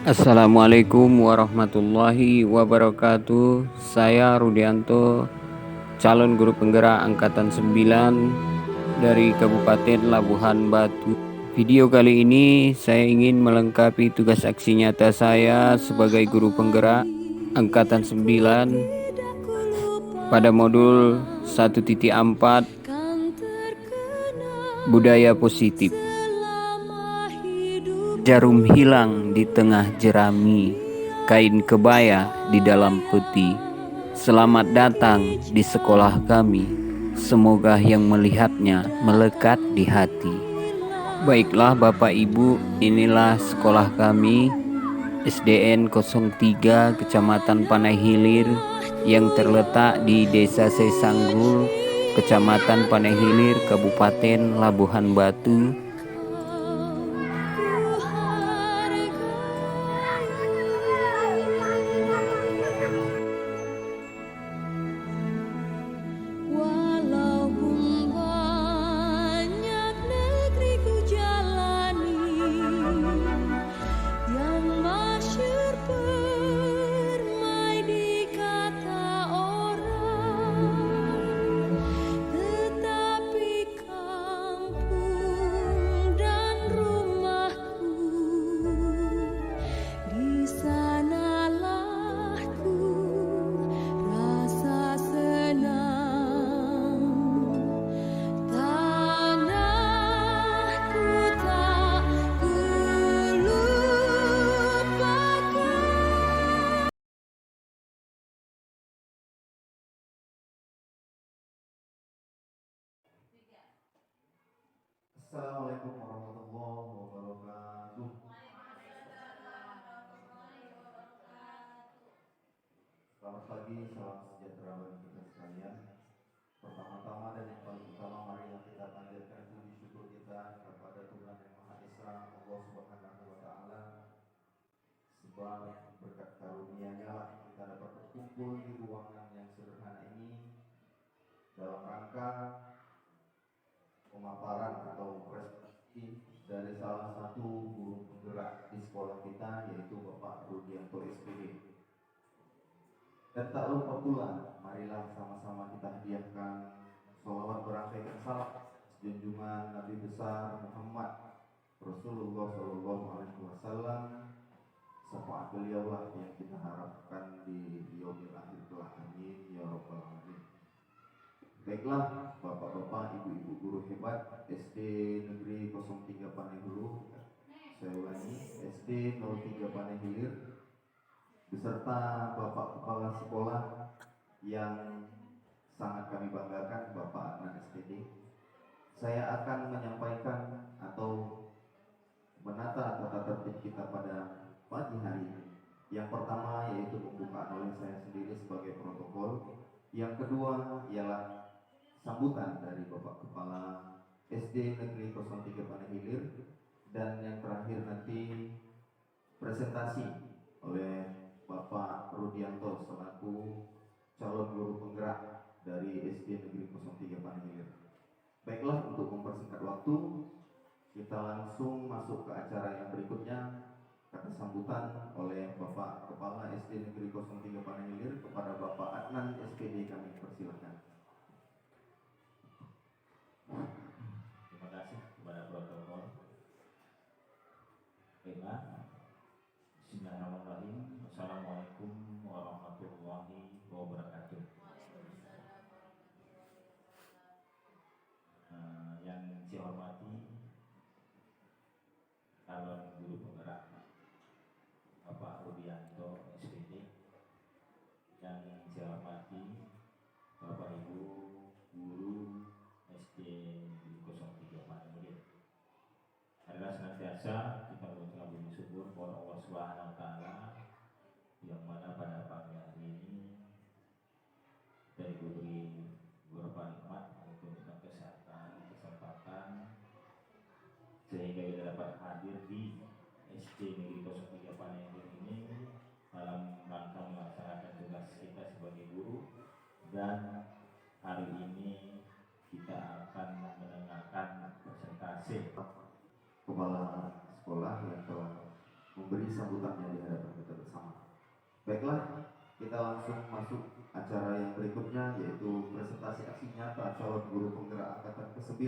Assalamualaikum warahmatullahi wabarakatuh. Saya Rudianto, calon guru penggerak angkatan 9 dari Kabupaten Labuhan Batu. Video kali ini saya ingin melengkapi tugas aksi nyata saya sebagai guru penggerak angkatan 9 pada modul 1.4 budaya positif. Jarum hilang di tengah jerami, kain kebaya di dalam peti. Selamat datang di sekolah kami, semoga yang melihatnya melekat di hati. Baiklah Bapak Ibu, inilah sekolah kami, SDN 03 Kecamatan Panai Hilir yang terletak di Desa Sesanggul, Kecamatan Panai Hilir, Kabupaten Labuhan Batu. Assalamualaikum warahmatullahi wabarakatuh. Selamat pagi, salam sejahtera bagi kita sekalian. Pertama-tama dan yang paling utama, marilah kita panjatkan puji syukur kita kepada Tuhan Yang Maha Esa, Allah Subhanahu wa Ta'ala. Sebab berkat karunia-Nya lah kita dapat berkumpul di ruangan yang sederhana ini dalam rangka pemaparan atau presentasi dari salah satu guru penggerak di sekolah kita, yaitu Bapak Rudianto SPD. Dan tak lupa pula, marilah sama-sama kita hadiahkan sholawat berangkaikan salam junjungan Nabi besar Muhammad Rasulullah Shallallahu Alaihi Wasallam. Syafaat beliau lah yang kita harapkan di yaumil akhir kelak. Amin ya rabbal alamin. Baiklah Bapak-bapak, Ibu-ibu guru hebat SD Negeri 03 Panai Hulu, saya ulangi, SD 03 Panai Hilir, beserta Bapak Kepala Sekolah yang sangat kami banggakan, Bapak Adnan SPD. Saya akan menyampaikan atau menata tata tertib kita pada pagi hari ini. Yang pertama yaitu pembukaan oleh saya sendiri sebagai protokol. Yang kedua ialah sambutan dari Bapak Kepala SD Negeri 03 Panai Hilir. Dan yang terakhir nanti presentasi oleh Bapak Rudianto selaku calon guru penggerak dari SD Negeri 03 Panai Hilir. Baiklah, untuk mempersingkat waktu, kita langsung masuk ke acara yang berikutnya. Kata sambutan oleh Bapak Kepala SD Negeri 03 Panai Hilir kepada Bapak Adnan SPD, kami persilakan. Terima kasih kepada protokol. Baiklah. Bismillahirrahmanirrahim. Assalamualaikum warahmatullahi wabarakatuh. Yang saya hormati calon guru penggerak Bapak Rudianto SPD, yang saya hormati Bapak Ibu guru SD 03 Panai Hilir. Adalah senantiasa kita mengucapkan puji syukur kepada Allah Subhanahu wa Ta'ala, yang mana pada pagi hari ini kita diberi beberapa nikmat untuk kita kesehatan, kesempatan, sehingga kita dapat hadir di SD Negeri 03 Panai Hilir ini dalam rangka melaksanakan tugas kita sebagai guru. Dan hari ini kita akan mendengarkan presentasi Kepala sekolah yang telah memberi sambutannya di hadapan kita bersama. Baiklah, kita langsung masuk acara yang berikutnya, yaitu presentasi aksi nyata calon guru penggerak angkatan ke-9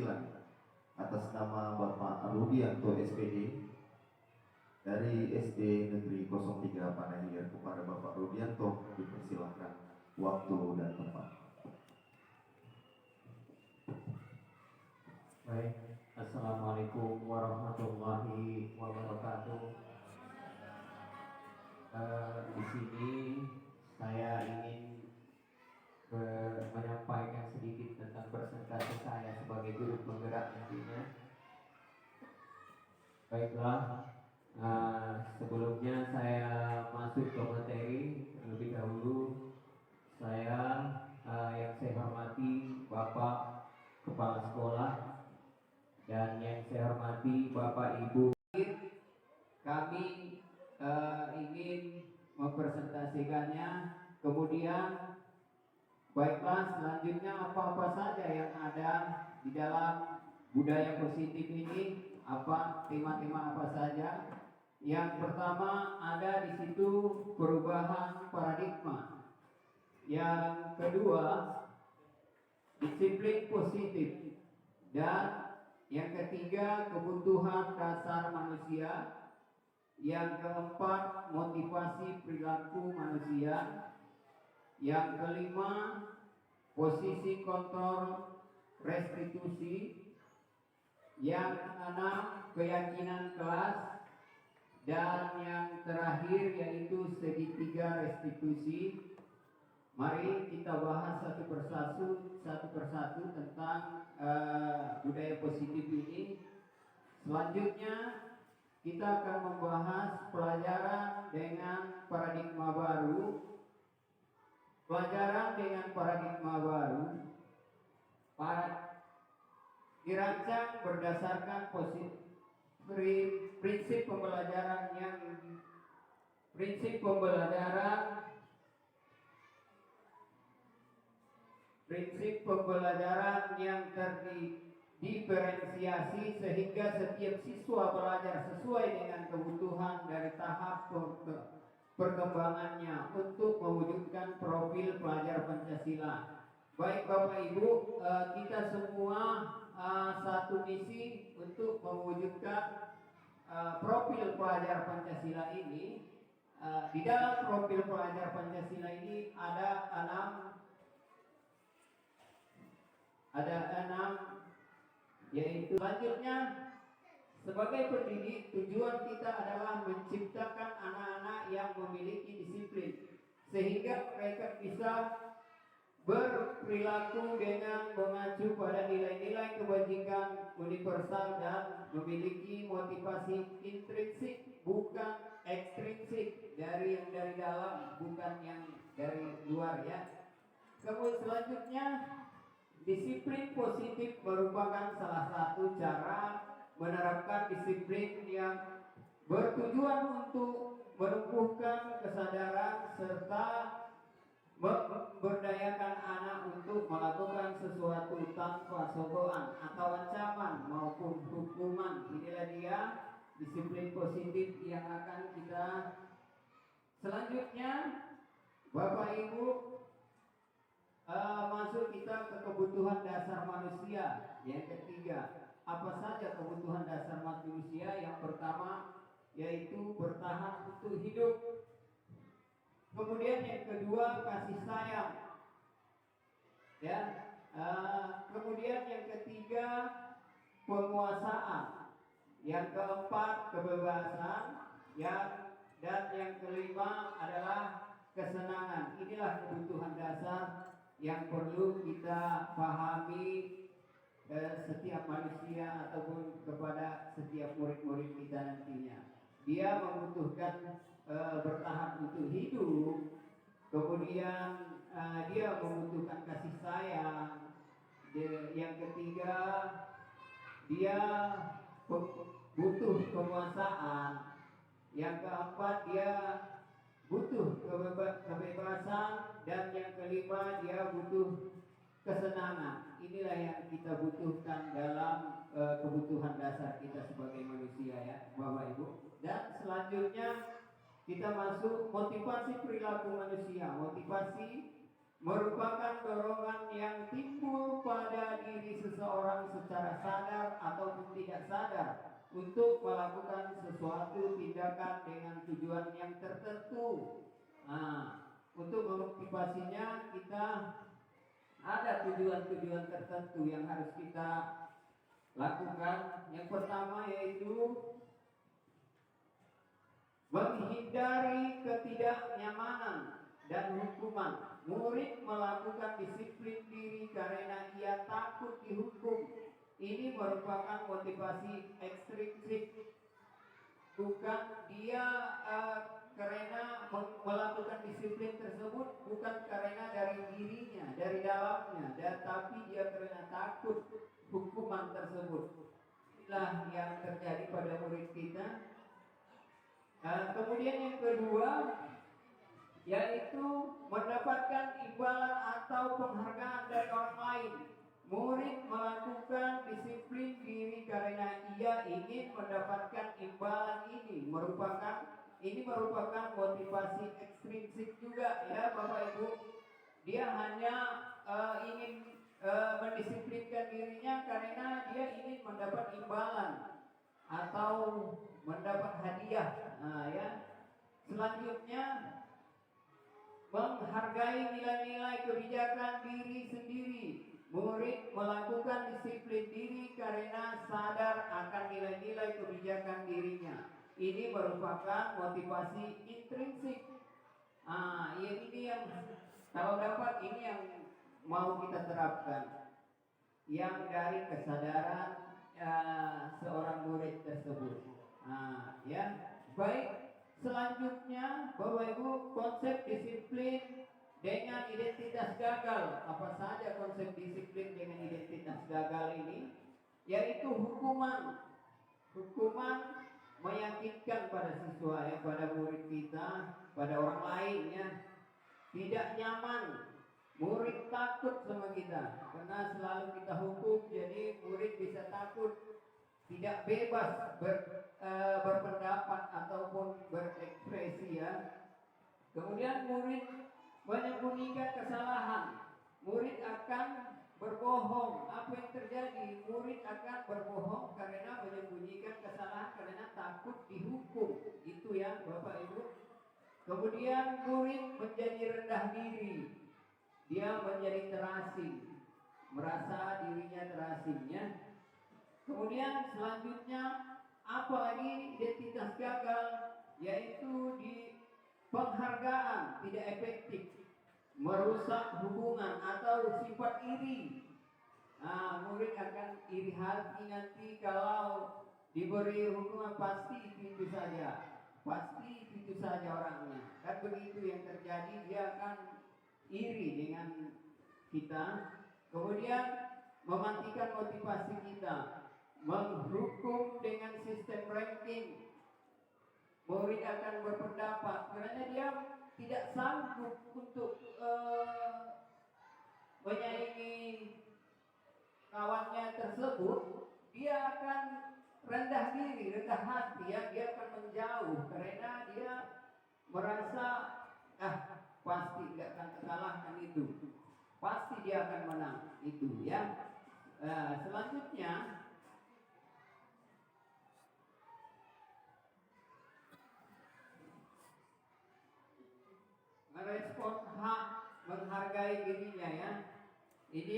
atas nama Bapak Rudianto SPD dari SD Negeri 03 Panahir. Kepada Bapak Rudianto dipersilahkan waktu dan tempat. Baik, Assalamualaikum warahmatullahi wabarakatuh. Di sini saya ingin menyampaikan sedikit tentang presentasi saya sebagai guru penggerak nantinya. Baiklah, sebelumnya saya masuk ke materi terlebih dahulu. Saya yang saya hormati Bapak Kepala Sekolah dan yang saya hormati Bapak Ibu, kami ingin mempresentasikannya. Kemudian baiklah, selanjutnya apa-apa saja yang ada di dalam budaya positif ini, apa tema-tema apa saja. Yang pertama ada di situ perubahan paradigma. Yang kedua disiplin positif, dan yang ketiga kebutuhan dasar manusia. Yang keempat motivasi perilaku manusia. Yang kelima posisi kontrol restitusi. Yang keenam keyakinan kelas. Dan yang terakhir yaitu segitiga restitusi. Mari kita bahas satu persatu tentang budaya positif ini. Selanjutnya kita akan membahas pelajaran dengan paradigma baru. Pelajaran dengan paradigma baru dirancang berdasarkan prinsip pembelajaran yang terdiferensiasi sehingga setiap siswa belajar sesuai dengan kebutuhan dari tahap perkembangannya untuk mewujudkan profil pelajar Pancasila. Baik Bapak Ibu, kita semua satu misi untuk mewujudkan profil pelajar Pancasila ini. Di dalam profil pelajar Pancasila ini ada enam, yaitu selanjutnya sebagai pendidik tujuan kita adalah menciptakan anak-anak yang memiliki disiplin sehingga mereka bisa berperilaku dengan mengacu pada nilai-nilai kebajikan universal dan memiliki motivasi intrinsik bukan ekstrinsik, dari dalam bukan yang dari luar ya. Kemudian selanjutnya disiplin positif merupakan salah satu cara menerapkan disiplin yang bertujuan untuk menumbuhkan kesadaran serta memberdayakan anak untuk melakukan sesuatu tanpa sokongan atau ancaman maupun hukuman. Inilah dia disiplin positif yang akan kita selanjutnya. Bapak Ibu, masuk kita ke kebutuhan dasar manusia. Yang ketiga, apa saja kebutuhan dasar manusia? Yang pertama yaitu bertahan untuk hidup. Kemudian yang kedua kasih sayang. Ya. Kemudian yang ketiga penguasaan. Yang keempat kebebasan. Dan yang kelima adalah kesenangan. Inilah kebutuhan dasar yang perlu kita pahami setiap manusia ataupun kepada setiap murid-murid kita nantinya. Dia membutuhkan bertahan untuk hidup, kemudian dia membutuhkan kasih sayang. Yang ketiga dia butuh penguasaan. Yang keempat dia butuh kebebasan, dan yang kelima dia butuh kesenangan. Inilah yang kita butuhkan dalam kebutuhan dasar kita sebagai manusia ya Bapak Ibu. Dan selanjutnya kita masuk motivasi perilaku manusia. Motivasi merupakan dorongan yang timbul pada diri seseorang secara sadar ataupun tidak sadar untuk melakukan sesuatu tindakan dengan tujuan yang tertentu. Nah, untuk memotivasinya kita ada tujuan-tujuan tertentu yang harus kita lakukan. Yang pertama yaitu menghindari ketidaknyamanan dan hukuman. Murid melakukan disiplin diri karena ia takut dihukum. Ini merupakan motivasi ekstrinsik, bukan dia karena melakukan disiplin tersebut bukan karena dari dirinya, dari dalamnya, tapi dia karena takut hukuman tersebut. Inilah yang terjadi pada murid kita. Kemudian yang kedua yaitu mendapatkan imbalan atau penghargaan dari orang lain. Murid melakukan disiplin diri karena ia ingin mendapatkan imbalan ini. Ini merupakan motivasi ekstrinsik juga ya Bapak Ibu. Dia hanya ingin mendisiplinkan dirinya karena dia ingin mendapat imbalan atau mendapat hadiah. Nah, ya. Selanjutnya menghargai nilai-nilai kebijakan diri sendiri. Murid melakukan disiplin diri karena sadar akan nilai-nilai kebijakan dirinya. Ini merupakan motivasi intrinsik. Ini yang kalau dapat ini yang mau kita terapkan. Yang dari kesadaran seorang murid tersebut. Ya, baik. Selanjutnya, Bapak Ibu, konsep disiplin dengan identitas gagal. Apa saja konsep disiplin dengan identitas gagal ini? Yaitu hukuman. Hukuman meyakinkan pada siswa ya, pada murid kita, pada orang lainnya. Tidak nyaman. Murid takut sama kita karena selalu kita hukum, jadi murid bisa takut. Tidak bebas berpendapat ataupun berekspresi ya. Kemudian murid menyembunyikan kesalahan. Murid akan berbohong. Apa yang terjadi? Murid akan berbohong karena menyembunyikan kesalahan karena takut dihukum. Itu ya Bapak Ibu. Kemudian murid menjadi rendah diri. Dia menjadi terasing, merasa dirinya terasingnya. Kemudian selanjutnya apalagi identitas gagal, yaitu di penghargaan tidak efektif, merusak hubungan atau sifat iri. Murid akan iri hati nanti kalau diberi hukuman pasti itu saja orangnya. Kan begitu yang terjadi, dia akan iri dengan kita. Kemudian mematikan motivasi kita. Menghukum dengan sistem ranking. Murid akan berpendapat karena dia tidak sanggup untuk menyaingi kawannya tersebut, dia akan rendah diri, rendah hati ya, dia akan menjauh karena dia merasa pasti tidak akan terkalahkan itu, pasti dia akan menang itu ya. Selanjutnya merespon hak, menghargai dirinya ya. Ini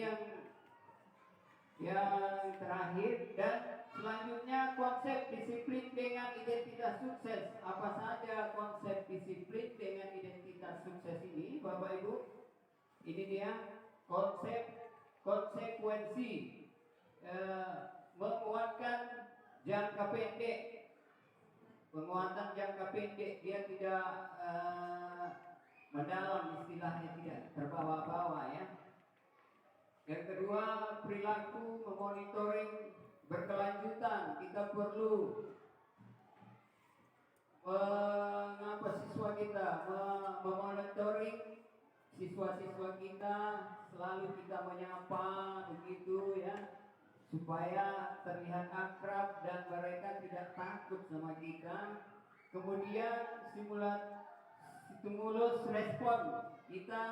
yang terakhir. Dan selanjutnya konsep disiplin dengan identitas sukses. Apa saja konsep disiplin dengan identitas sukses ini Bapak Ibu? Ini dia konsep konsekuensi, menguatkan jangka pendek. Penguatan jangka pendek, dia tidak mendalam, istilahnya tidak terbawa-bawa ya. Yang kedua, perilaku memonitoring berkelanjutan. Kita perlu mengapa siswa kita, memonitoring siswa-siswa kita, selalu kita menyapa begitu ya, supaya terlihat akrab dan mereka tidak takut sama kita. kemudian stimulus respon. Kita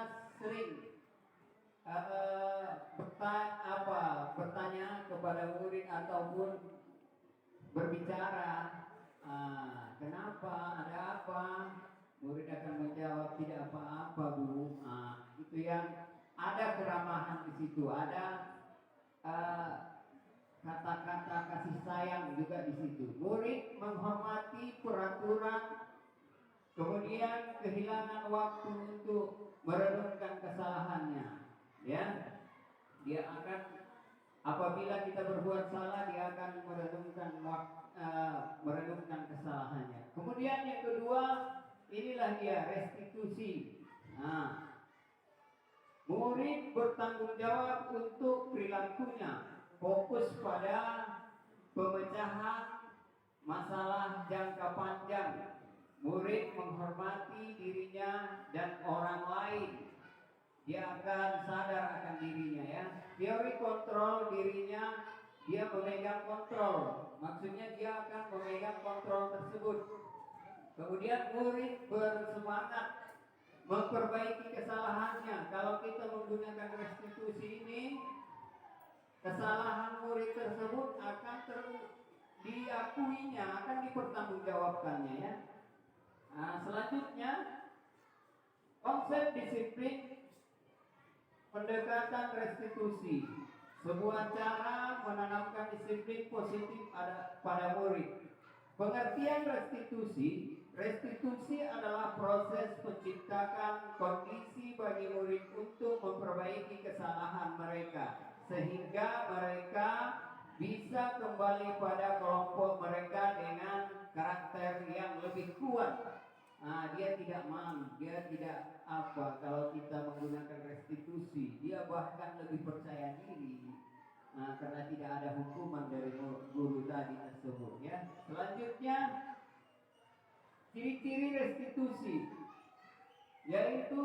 sering bertanya kepada murid ataupun berbicara, kenapa, ada apa? Murid akan menjawab, tidak apa-apa Bu. Itu yang ada keramahan di situ, ada kata-kata kasih sayang juga di situ. Murid menghormati peraturan, kemudian kehilangan waktu untuk merenungkan kesalahannya. Ya, dia akan, apabila kita berbuat salah, dia akan merenungkan kesalahannya. Kemudian yang kedua, inilah dia restitusi. Murid bertanggung jawab untuk perilakunya, fokus pada pemecahan masalah jangka panjang. Murid menghormati dirinya dan orang lain. Dia akan sadar akan dirinya, ya. Teori kontrol dirinya, dia memegang kontrol. Maksudnya dia akan memegang kontrol tersebut. Kemudian murid bersemangat memperbaiki kesalahannya. Kalau kita menggunakan restitusi ini, kesalahan murid tersebut akan diakuinya, akan dipertanggungjawabkannya, ya. Selanjutnya, konsep disiplin pendekatan restitusi, sebuah cara menanamkan disiplin positif pada murid. Pengertian restitusi adalah proses menciptakan kondisi bagi murid untuk memperbaiki kesalahan mereka, sehingga mereka bisa kembali pada kelompok mereka dengan karakter yang lebih kuat. Dia tidak malu, dia tidak kalau kita menggunakan restitusi, dia bahkan lebih percaya diri, karena tidak ada hukuman dari guru tadi tersebut, ya. Selanjutnya, ciri-ciri restitusi, yaitu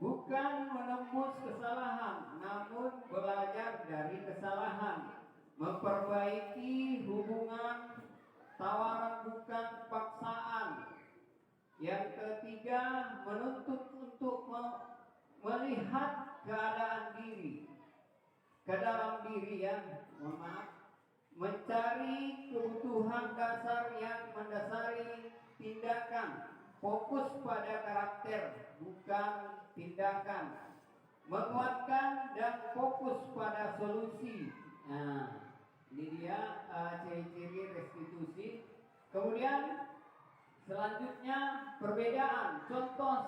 bukan menembus kesalahan, namun belajar dari kesalahan, memperbaiki hubungan, tawaran bukan paksaan. Yang ketiga, menuntut untuk melihat keadaan diri ke dalam diri, ya. Mencari kebutuhan dasar yang mendasari tindakan, fokus pada karakter bukan tindakan, menguatkan dan fokus pada solusi. Ini dia ciri-ciri restitusi. Kemudian selanjutnya, perbedaan. Contoh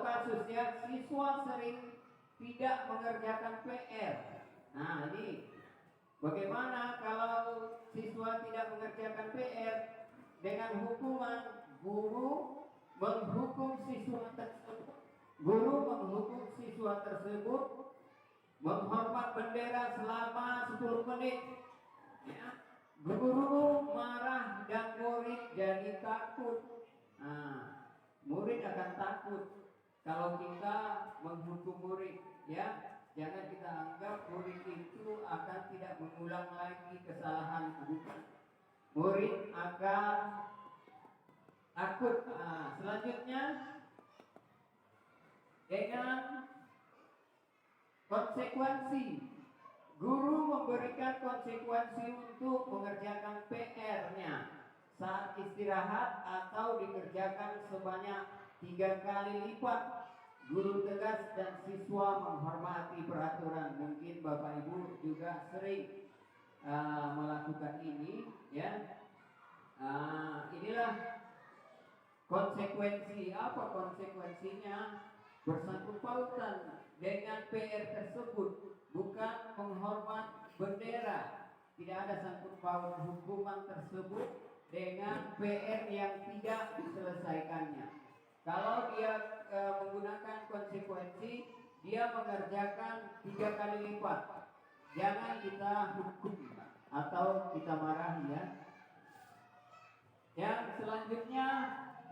kasus, ya, siswa sering tidak mengerjakan PR. Ini bagaimana kalau siswa tidak mengerjakan PR? Dengan hukuman, guru menghukum siswa tersebut menghormat bendera selama 10 menit. Ya. Guru marah dan murid jadi takut. Murid akan takut kalau kita menghukum murid, ya. Jangan kita anggap murid itu akan tidak mengulang lagi kesalahan, bukan. Murid akan takut. Selanjutnya, dengan konsekuensi. Guru memberikan konsekuensi untuk mengerjakan PR-nya saat istirahat atau dikerjakan sebanyak 3 kali lipat. Guru tegas dan siswa menghormati peraturan. Mungkin Bapak Ibu juga sering melakukan ini, ya. Inilah konsekuensi. Apa konsekuensinya? Bersangkut pautan dengan PR tersebut, bukan menghormat bendera. Tidak ada sangkut paut hukuman tersebut dengan PR yang tidak diselesaikannya. Kalau dia menggunakan konsekuensi, dia mengerjakan 3 kali lipat. Jangan kita hukum atau kita marah, ya. Yang selanjutnya,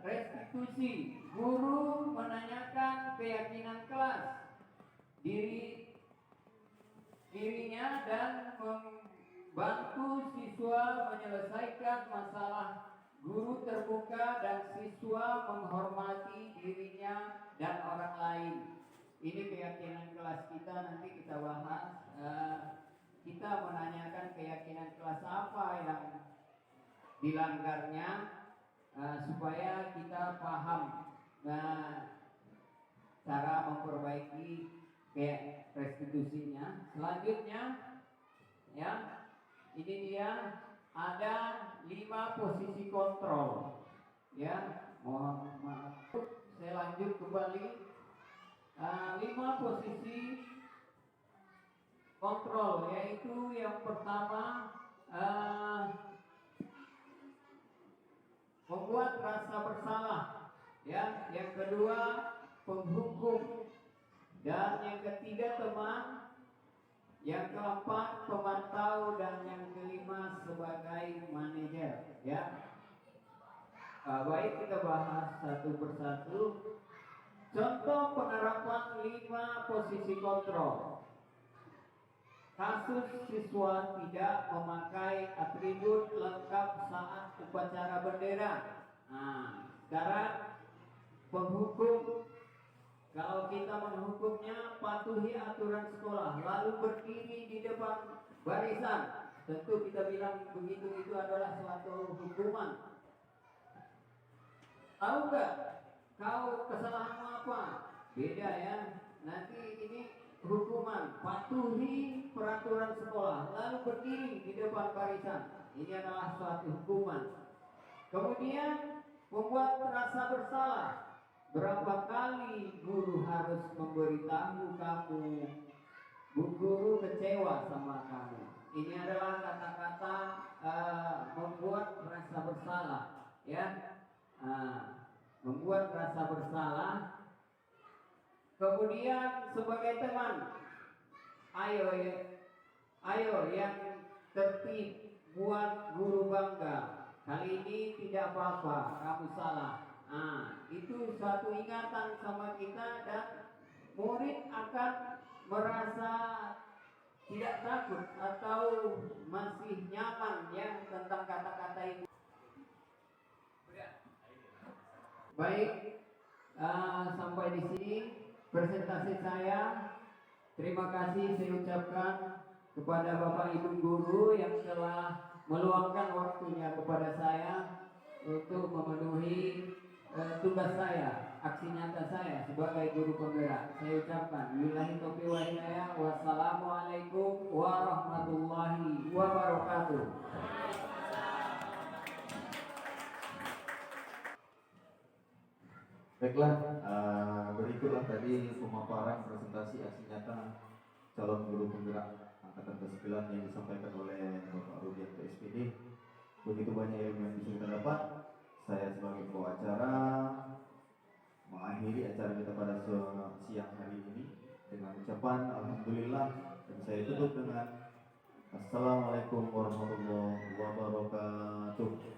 restitusi. Guru menanyakan keyakinan kelas, dirinya dan membantu siswa menyelesaikan masalah Guru terbuka dan siswa menghormati dirinya dan orang lain. Ini keyakinan kelas kita, nanti kita bahas. Kita menanyakan keyakinan kelas apa yang dilanggarnya, supaya kita paham cara memperbaiki kayak restitusinya. Selanjutnya, ya, ini dia ada 5 posisi kontrol. Ya, mohon maaf. Saya lanjut kembali. 5 posisi kontrol, yaitu yang pertama membuat rasa bersalah, ya. Yang kedua penghukum, dan yang ketiga teman, yang keempat pemantau, dan yang kelima sebagai manajer, ya. Baik, kita bahas satu persatu. Contoh penerapan 5 posisi kontrol. Kasus siswa tidak memakai atribut lengkap saat upacara bendera. Sekarang penghukum. Kalau kita menghukumnya, patuhi aturan sekolah, lalu berdiri di depan barisan. Tentu kita bilang begitu, itu adalah suatu hukuman. Tahu nggak? Kau kesalahanmu apa? Beda ya. Nanti ini hukuman. Patuhi peraturan sekolah, lalu berdiri di depan barisan. Ini adalah suatu hukuman. Kemudian membuat rasa bersalah. Berapa kali guru harus memberitahu kamu, guru kecewa sama kamu. Ini adalah kata-kata membuat rasa bersalah, ya. Membuat rasa bersalah. Kemudian sebagai teman, ayo yang tertib, buat guru bangga. Kali ini tidak apa-apa, kamu salah. Itu suatu ingatan sama kita, dan murid akan merasa tidak takut atau masih nyaman ya tentang kata-kata itu. Baik, sampai di sini presentasi saya. Terima kasih saya ucapkan kepada Bapak Ibu Guru yang telah meluangkan waktunya kepada saya untuk memenuhi tugas saya, aksi nyata saya sebagai guru penggerak. Saya ucapkan billahi taufiq wal hidayah. Wassalamualaikum warahmatullahi wabarakatuh. Baiklah, berikutlah tadi pemaparan presentasi aksi nyata calon guru penggerak angkatan ke-9 yang disampaikan oleh Bapak Rudianto SPD. Begitu banyak ilmu yang bisa kita dapat. Saya sebagai pembawa acara mengakhiri acara kita pada siang hari ini dengan ucapan alhamdulillah, dan saya tutup dengan assalamualaikum warahmatullahi wabarakatuh.